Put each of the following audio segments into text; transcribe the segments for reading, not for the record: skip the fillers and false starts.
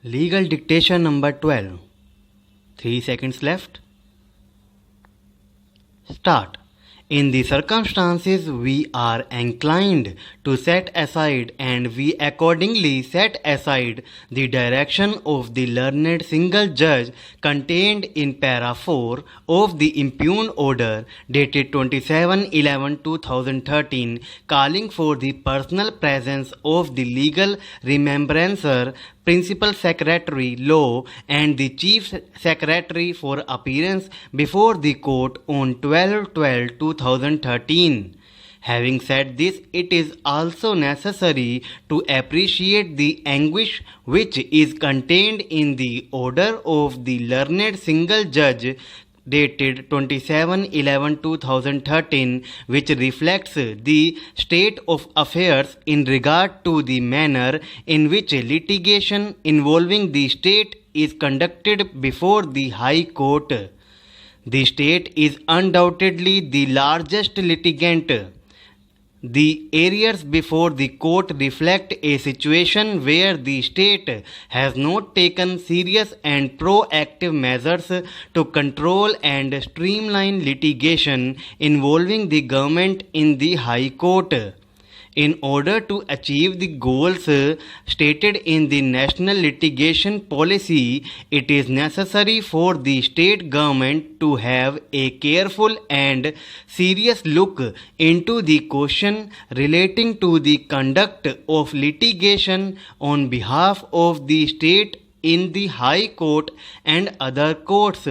Legal dictation number 12. 3 seconds left. Start. In the circumstances, we are inclined to set aside, and we accordingly set aside, the direction of the learned single judge contained in para 4 of the impugned order dated 27/11/2013, calling for the personal presence of the legal remembrancer, Principal Secretary Law, and the Chief Secretary for appearance before the court on 12/12/2013. Having said this, it is also necessary to appreciate the anguish which is contained in the order of the learned single judge dated 27/11/2013, which reflects the state of affairs in regard to the manner in which litigation involving the state is conducted before the High Court. The state is undoubtedly the largest litigant. The areas before the court reflect a situation where the state has not taken serious and proactive measures to control and streamline litigation involving the government in the High Court. In order to achieve the goals stated in the National Litigation Policy, it is necessary for the state government to have a careful and serious look into the question relating to the conduct of litigation on behalf of the state in the High Court and other courts.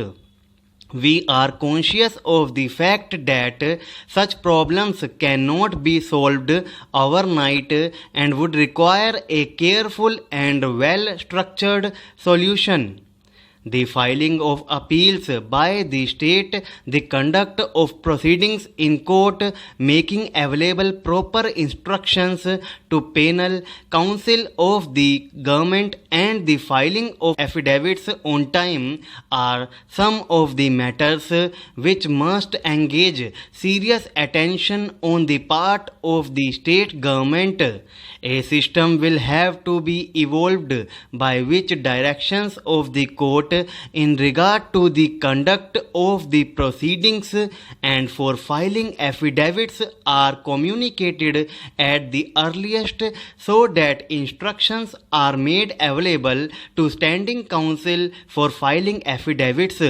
We are conscious of the fact that such problems cannot be solved overnight and would require a careful and well-structured solution. The filing of appeals by the state, the conduct of proceedings in court, making available proper instructions to penal counsel of the government, and the filing of affidavits on time are some of the matters which must engage serious attention on the part of the state government. A system will have to be evolved by which directions of the court in regard to the conduct of the proceedings and for filing affidavits are communicated at the earliest, so that instructions are made available to standing counsel for filing affidavits.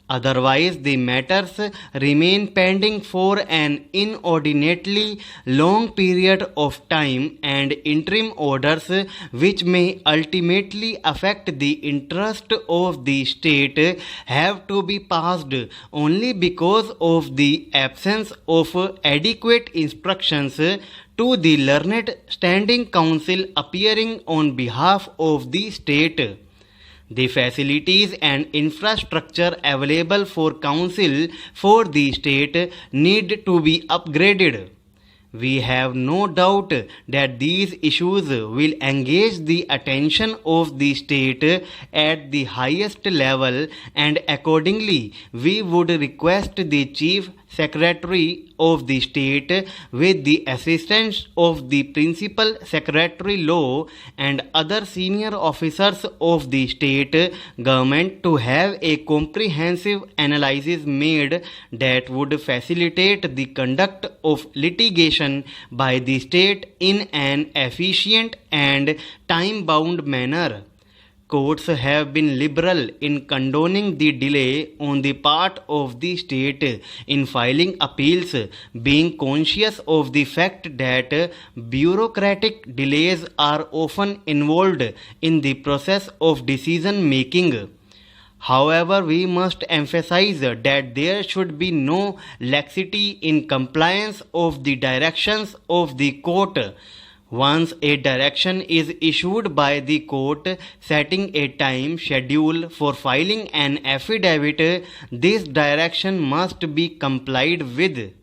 Otherwise, the matters remain pending for an inordinately long period of time, and interim orders which may ultimately affect the interest of the state have to be passed only because of the absence of adequate instructions to the learned standing counsel appearing on behalf of the state. The facilities and infrastructure available for counsel for the state need to be upgraded. We have no doubt that these issues will engage the attention of the state at the highest level, and accordingly we would request the Chief Secretary of the state, with the assistance of the Principal Secretary Law and other senior officers of the state government, to have a comprehensive analysis made that would facilitate the conduct of litigation by the state in an efficient and time-bound manner. Courts have been liberal in condoning the delay on the part of the state in filing appeals, being conscious of the fact that bureaucratic delays are often involved in the process of decision making. However, we must emphasize that there should be no laxity in compliance of the directions of the court. Once a direction is issued by the court setting a time schedule for filing an affidavit, this direction must be complied with.